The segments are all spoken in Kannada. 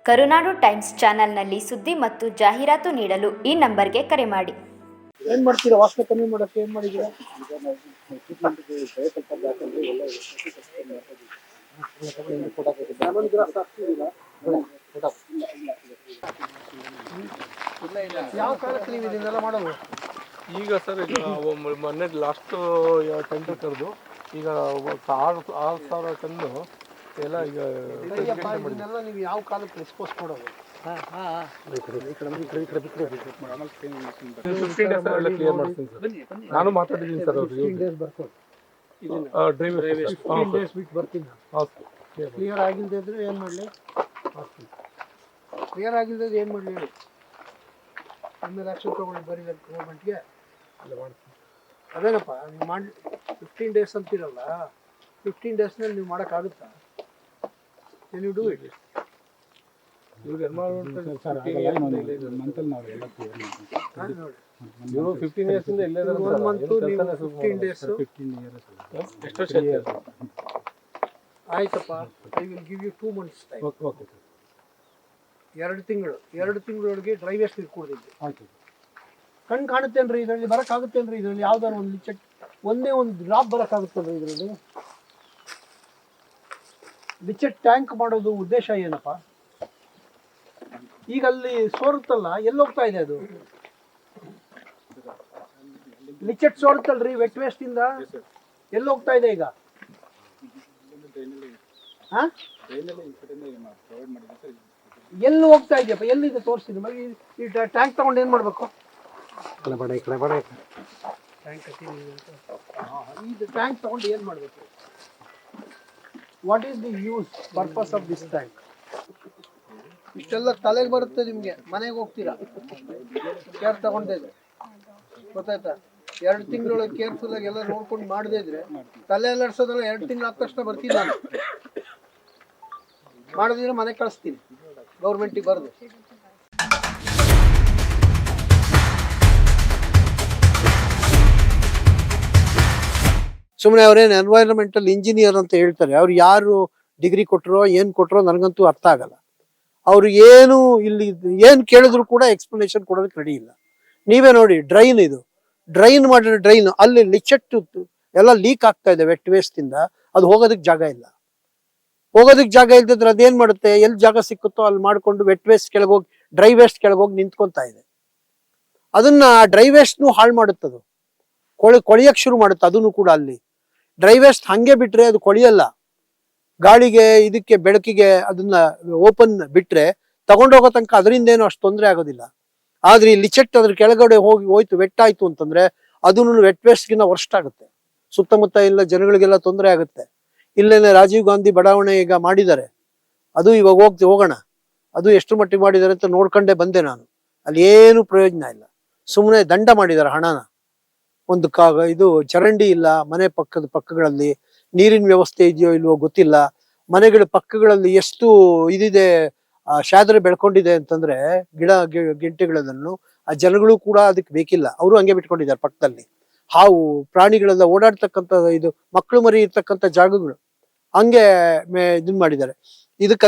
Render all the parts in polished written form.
ಕರುನಾಡು ಟೈಮ್ಸ್ ಚಾನೆಲ್ನಲ್ಲಿ ಸುದ್ದಿ ಮತ್ತು ಜಾಹೀರಾತು ನೀಡಲು ಈ ನಂಬರ್ಗೆ ಕರೆ ಮಾಡಿ. ಏನ್ ಮಾಡ್ತೀರಾ? ವಾಸನೆ ಕಮ್ಮಿ ಮಾಡೋಕೆ ಏನ್ ಮಾಡಿದ್ದೀರಾ? ಯಾವ ಕಾಲಕ್ಕೆ ನೀವು ಇದನ್ನೆಲ್ಲ ಮಾಡೋದು? ಈಗ ಸರ್ ಈಗ ಮೊನ್ನೆ ಲಾಸ್ಟ್ ಟೆಂಟ್ ಕರೆದು ಈಗ 6,000 ಟನ್ನು ಎಲ್ಲ ಈಗ ಇದನ್ನೆಲ್ಲ ನೀವು ಯಾವ ಕಾಲಕ್ಕೆ ಎಕ್ಸ್ಪೋಸ್ ಮಾಡೋದು? 15 days ಎಲ್ಲ ಕ್ಲಿಯರ್ ಮಾಡ್ತೀನಿ ಸರ್. ನಾನು ಮಾತಾಡಿದ್ದೀನಿ ಸರ್ ಅವ್ರಿಗೆ. 15 days ಬರ್ಕೊಂಡು ಬಿಟ್ಟು ಬರ್ತೀನಿ. ಕ್ಲಿಯರ್ ಆಗಿಲ್ಲದೆ ಇದ್ರೆ ಏನು ಮಾಡಲಿ? ಕ್ಲಿಯರ್ ಆಗಿಲ್ಲದೆ ಏನು ಮಾಡಲಿ ಹೇಳಿ? ಆಮೇಲೆ ಆಕ್ಷನ್ ತೊಗೊಂಡು ಬರೀ ಗೌರ್ಮೆಂಟ್ಗೆ ಅಲ್ಲ ಮಾಡ್ತೀನಿ. ಅದೇನಪ್ಪ ನೀವು ಮಾಡಿ 15 days ಅಂತೀರಲ್ಲ, 15 daysನಲ್ಲಿ ನೀವು ಮಾಡೋಕ್ಕಾಗುತ್ತಾ? ಏನು ಡೂ ಇಟ್? ಇವ್ರು ಎನ್ವೈರನ್ಮೆಂಟಲ್ 15 years ಇಂದ ಇಲ್ಲೇ ಇದ್ದಾರೆ. 1 month 15 days ಎಷ್ಟು ವರ್ಷ ಆಯ್ತು? ಆಯ್ತಪ್ಪ. I will give you 2 months time. Okay sir. 2 ತಿಂಗಳೊಳಗೆ ಡ್ರೈ ವೇಸ್ಟ್ ಇಟ್ಕೊಡ್ತಿದ್ದೆ. ಆಯ್ತು. ಕಣ್ಣು ಕಾಣುತ್ತೇನ್ರಿ ಇದರಲ್ಲಿ? ಬರೋಕ್ಕಾಗುತ್ತೇನ್ರಿ ಇದರಲ್ಲಿ? ಯಾವ್ದಾರು ಒಂದು ಲಿಚೆಟ್ ಒಂದೇ ಒಂದು ಡ್ರಾಪ್ ಬರೋಕ್ಕಾಗುತ್ತಲ್ರಿ ಇದರಲ್ಲಿ? ಲಿಚೆಟ್ ಟ್ಯಾಂಕ್ ಮಾಡೋದು ಉದ್ದೇಶ ಏನಪ್ಪ? ಈಗ ಅಲ್ಲಿ ಸೋರುತ್ತಲ್ಲ, ಎಲ್ಲೋಗ್ತಾ ಇದೆ ಅದು? ಲಿಚೆಟ್ ಸೋರುತ್ತಲ್ರಿ ವೆಟ್ ವೇಸ್ಟ್ ಇಂದ, ಎಲ್ಲೋಗ್ತಾ ಇದೆ ಈಗ? ಎಲ್ಲಿ ಹೋಗ್ತಾ ಇದೆಯಪ್ಪ? ಎಲ್ಲಿದೆ ತೋರಿಸ್ತೀನಿ. ಈ ಟ್ಯಾಂಕ್ ತಗೊಂಡು ಏನು ಮಾಡಬೇಕು? ಇದು ಟ್ಯಾಂಕ್ ತಗೊಂಡು ಏನು ಮಾಡಬೇಕು? What is the use purpose of this tank? ಇಷ್ಟೆಲ್ಲ ತಲೆಗೆ ಬರುತ್ತೆ ನಿಮಗೆ, ಮನೆಗೆ ಹೋಗ್ತೀರಾ ಕೇರ್ ತಗೊಂಡೇ ಇದ್ರೆ ಗೊತ್ತಾಯ್ತಾ? 2 ತಿಂಗಳೊಳಗೆ ಕೇರ್ಫುಲ್ ಆಗಿ ಎಲ್ಲ ನೋಡ್ಕೊಂಡು ಮಾಡದೇ ಇದ್ರೆ ತಲೆ ಅಲ್ಲಾಡ್ಸೋದ್ರಲ್ಲ 2 ತಿಂಗಳು ಆದ ತಕ್ಷಣ ಬರ್ತೀನಿ ನಾನು. ಮಾಡಿದ್ರೆ ಮನೆಗೆ ಕಳಿಸ್ತೀನಿ ಗೌರ್ಮೆಂಟಿಗೆ ಬರೆದು. ಸುಮ್ಮನೆ ಅವ್ರೇನು ಎನ್ವೈರನ್ಮೆಂಟಲ್ ಇಂಜಿನಿಯರ್ ಅಂತ ಹೇಳ್ತಾರೆ. ಅವ್ರು ಯಾರು ಡಿಗ್ರಿ ಕೊಟ್ಟರೋ ಏನು ಕೊಟ್ಟರೋ ನನಗಂತೂ ಅರ್ಥ ಆಗಲ್ಲ. ಅವರು ಏನು ಇಲ್ಲಿ ಏನು ಕೇಳಿದ್ರು ಕೂಡ ಎಕ್ಸ್ಪ್ಲನೇಷನ್ ಕೊಡೋದಕ್ಕೆ ರೆಡಿ ಇಲ್ಲ. ನೀವೇ ನೋಡಿ, ಡ್ರೈನ್ ಇದು ಡ್ರೈನ್ ಮಾಡಿರೋ ಡ್ರೈನ್, ಅಲ್ಲಿ ಲಿಚೆಟ್ ಎಲ್ಲ ಲೀಕ್ ಆಗ್ತಾ ಇದೆ ವೆಟ್ ವೇಸ್ಟ್ ಇಂದ. ಅದು ಹೋಗೋದಕ್ಕೆ ಜಾಗ ಇಲ್ಲ. ಹೋಗೋದಕ್ಕೆ ಜಾಗ ಇಲ್ದಿದ್ರೆ ಅದೇನ್ ಮಾಡುತ್ತೆ? ಎಲ್ಲಿ ಜಾಗ ಸಿಕ್ಕುತ್ತೋ ಅಲ್ಲಿ ಮಾಡ್ಕೊಂಡು ವೆಟ್ ವೇಸ್ಟ್ ಕೆಳಗೋಗಿ ಡ್ರೈ ವೇಸ್ಟ್ ಕೆಳಗೋಗಿ ನಿಂತ್ಕೊಂತಾ ಇದೆ. ಅದನ್ನ ಡ್ರೈ ವೇಸ್ಟ್ನು ಹಾಳು ಮಾಡುತ್ತದು, ಕೊಳಿಯಕ್ಕೆ ಶುರು ಮಾಡುತ್ತೆ. ಅದನ್ನು ಕೂಡ ಅಲ್ಲಿ ಡ್ರೈ ವೇಸ್ಟ್ ಹಂಗೆ ಬಿಟ್ರೆ ಅದು ಕೊಳಿಯಲ್ಲ. ಗಾಳಿಗೆ ಇದಕ್ಕೆ ಬೆಳಕಿಗೆ ಅದನ್ನ ಓಪನ್ ಬಿಟ್ರೆ ತಗೊಂಡೋಗೋ ತನಕ ಅದರಿಂದ ಏನು ಅಷ್ಟು ತೊಂದರೆ ಆಗೋದಿಲ್ಲ. ಆದ್ರೆ ಈ ಲಿಚೆಟ್ ಅದ್ರ ಕೆಳಗಡೆ ಹೋಯ್ತು, ವೆಟ್ಟಾಯ್ತು ಅಂತಂದ್ರೆ ಅದನ್ನು ವೆಟ್ ವೇಸ್ಟ್ಗಿನ್ನ ವರ್ಸ್ಟ್ ಆಗುತ್ತೆ. ಸುತ್ತಮುತ್ತ ಎಲ್ಲ ಜನಗಳಿಗೆಲ್ಲ ತೊಂದರೆ ಆಗುತ್ತೆ. ಇಲ್ಲೇನೆ ರಾಜೀವ್ ಗಾಂಧಿ ಬಡಾವಣೆ ಈಗ ಮಾಡಿದ್ದಾರೆ, ಅದು ಇವಾಗ ಹೋಗೋಣ. ಅದು ಎಷ್ಟು ಮಟ್ಟಿಗೆ ಮಾಡಿದ್ದಾರೆ ಅಂತ ನೋಡ್ಕೊಂಡೇ ಬಂದೆ ನಾನು. ಅಲ್ಲಿ ಏನು ಪ್ರಯೋಜನ ಇಲ್ಲ, ಸುಮ್ಮನೆ ದಂಡ ಮಾಡಿದ್ದಾರೆ ಹಣನ. ಒಂದು ಇದು ಚರಂಡಿ ಇಲ್ಲ ಮನೆ ಪಕ್ಕಗಳಲ್ಲಿ, ನೀರಿನ ವ್ಯವಸ್ಥೆ ಇದೆಯೋ ಇಲ್ವೋ ಗೊತ್ತಿಲ್ಲ. ಮನೆಗಳ ಪಕ್ಕಗಳಲ್ಲಿ ಎಷ್ಟು ಇದಿದೆ, ಶಾದ್ರೆ ಬೆಳ್ಕೊಂಡಿದೆ ಅಂತಂದ್ರೆ ಗಿಂಟೆಗಳನ್ನು. ಆ ಜನಗಳು ಕೂಡ ಅದಕ್ಕೆ ಬೇಕಿಲ್ಲ, ಅವರು ಹಂಗೆ ಬಿಟ್ಕೊಂಡಿದ್ದಾರೆ ಪಕ್ಕದಲ್ಲಿ. ಹಾವು ಪ್ರಾಣಿಗಳೆಲ್ಲ ಓಡಾಡ್ತಕ್ಕಂಥ ಇದು ಮಕ್ಕಳು ಮರಿ ಇರ್ತಕ್ಕಂಥ ಜಾಗಗಳು ಹಂಗೆ ಇದನ್ ಮಾಡಿದ್ದಾರೆ.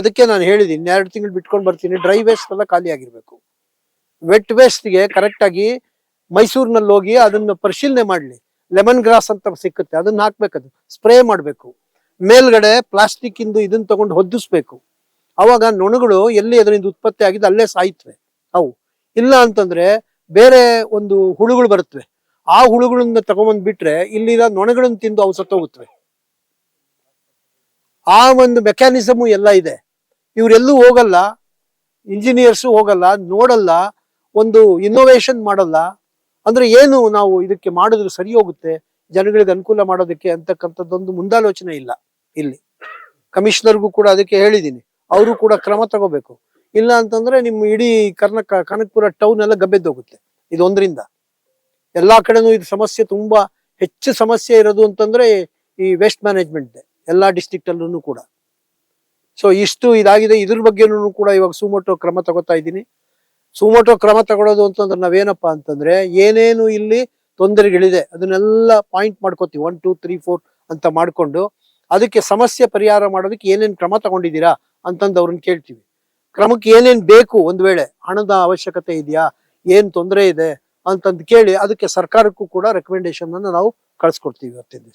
ಅದಕ್ಕೆ ನಾನು ಹೇಳಿದೀನಿ, 2 ತಿಂಗಳು ಬಿಟ್ಕೊಂಡು ಬರ್ತೀನಿ. ಡ್ರೈ ವೇಸ್ಟ್ ಎಲ್ಲ ಖಾಲಿ ಆಗಿರ್ಬೇಕು. ವೆಟ್ ವೇಸ್ಟ್ಗೆ ಕರೆಕ್ಟ್ ಆಗಿ ಮೈಸೂರಿನಲ್ಲಿ ಹೋಗಿ ಅದನ್ನ ಪರಿಶೀಲನೆ ಮಾಡ್ಲಿ. ಲೆಮನ್ ಗ್ರಾಸ್ ಅಂತ ಸಿಕ್ಕುತ್ತೆ, ಅದನ್ನ ಹಾಕ್ಬೇಕದು, ಸ್ಪ್ರೇ ಮಾಡ್ಬೇಕು. ಮೇಲ್ಗಡೆ ಪ್ಲಾಸ್ಟಿಕ್ ಇಂದು ಇದನ್ನ ತಗೊಂಡು ಹೊದ್ದಿಸ್ಬೇಕು. ಅವಾಗ ನೊಣಗಳು ಎಲ್ಲಿ ಅದರಿಂದ ಉತ್ಪತ್ತಿ ಆಗಿದ್ದು ಅಲ್ಲೇ ಸಾಯ್ತವೆ ಅವು. ಇಲ್ಲ ಅಂತಂದ್ರೆ ಬೇರೆ ಒಂದು ಹುಳುಗಳು ಬರುತ್ತವೆ, ಆ ಹುಳುಗಳನ್ನ ತಗೊಂಬಂದ್ ಬಿಟ್ರೆ ಇಲ್ಲಿರೋ ನೊಣಗಳನ್ನ ತಿಂದು ಅವು ಸತ್ತೋಗುತ್ತವೆ. ಆ ಒಂದು ಮೆಕ್ಯಾನಿಸಮು ಎಲ್ಲ ಇದೆ. ಇವರೆಲ್ಲೂ ಹೋಗಲ್ಲ, ಇಂಜಿನಿಯರ್ಸು ಹೋಗಲ್ಲ, ನೋಡಲ್ಲ, ಒಂದು ಇನ್ನೋವೇಷನ್ ಮಾಡಲ್ಲ. ಅಂದ್ರೆ ಏನು ನಾವು ಇದಕ್ಕೆ ಮಾಡಿದ್ರೆ ಸರಿ ಹೋಗುತ್ತೆ, ಜನಗಳಿಗೆ ಅನುಕೂಲ ಮಾಡೋದಕ್ಕೆ ಅಂತಕ್ಕಂಥದ್ದೊಂದು ಮುಂದಾಲೋಚನೆ ಇಲ್ಲ ಇಲ್ಲಿ. ಕಮಿಷನರ್ಗೂ ಕೂಡ ಅದಕ್ಕೆ ಹೇಳಿದ್ದೀನಿ, ಅವರು ಕೂಡ ಕ್ರಮ ತಗೋಬೇಕು. ಇಲ್ಲ ಅಂತಂದ್ರೆ ನಿಮ್ಮ ಇಡೀ ಕನಕಪುರ ಟೌನ್ ಎಲ್ಲ ಗಬ್ಬೆದ್ದೋಗುತ್ತೆ ಇದೊಂದರಿಂದ. ಎಲ್ಲಾ ಕಡೆನೂ ಇದು ಸಮಸ್ಯೆ, ತುಂಬಾ ಹೆಚ್ಚು ಸಮಸ್ಯೆ ಇರೋದು ಅಂತಂದ್ರೆ ಈ ವೇಸ್ಟ್ ಮ್ಯಾನೇಜ್ಮೆಂಟ್ ಎಲ್ಲಾ ಡಿಸ್ಟ್ರಿಕ್ಟ್ ಅಲ್ಲೂ ಕೂಡ. ಸೊ ಇಷ್ಟು ಇದಾಗಿದೆ. ಇದ್ರ ಬಗ್ಗೆನೂ ಕೂಡ ಇವಾಗ ಸುಮೋಟೋ ಕ್ರಮ ತಗೋತಾ ಇದ್ದೀನಿ. ಸುಮೋಟೋ ಕ್ರಮ ತಗೊಳ್ಳೋದು ಅಂತಂದ್ರೆ ನಾವೇನಪ್ಪಾ ಅಂತಂದ್ರೆ ಏನೇನು ಇಲ್ಲಿ ತೊಂದರೆಗಳಿದೆ ಅದನ್ನೆಲ್ಲ ಪಾಯಿಂಟ್ ಮಾಡ್ಕೋತೀವಿ, 1 2 3 4 ಅಂತ ಮಾಡ್ಕೊಂಡು ಅದಕ್ಕೆ ಸಮಸ್ಯೆ ಪರಿಹಾರ ಮಾಡೋದಕ್ಕೆ ಏನೇನು ಕ್ರಮ ತಗೊಂಡಿದ್ದೀರಾ ಅಂತಂದು ಅವ್ರನ್ನ ಕೇಳ್ತೀವಿ. ಕ್ರಮಕ್ಕೆ ಏನೇನ್ ಬೇಕು, ಒಂದ್ ವೇಳೆ ಹಣದ ಅವಶ್ಯಕತೆ ಇದೆಯಾ, ಏನ್ ತೊಂದರೆ ಇದೆ ಅಂತಂದು ಕೇಳಿ ಅದಕ್ಕೆ ಸರ್ಕಾರಕ್ಕೂ ಕೂಡ ರೆಕಮೆಂಡೇಶನ್ ಅನ್ನು ನಾವು ಕಳ್ಸಿಕೊಡ್ತೀವಿ ಇವತ್ತಿನ ದಿವಸ.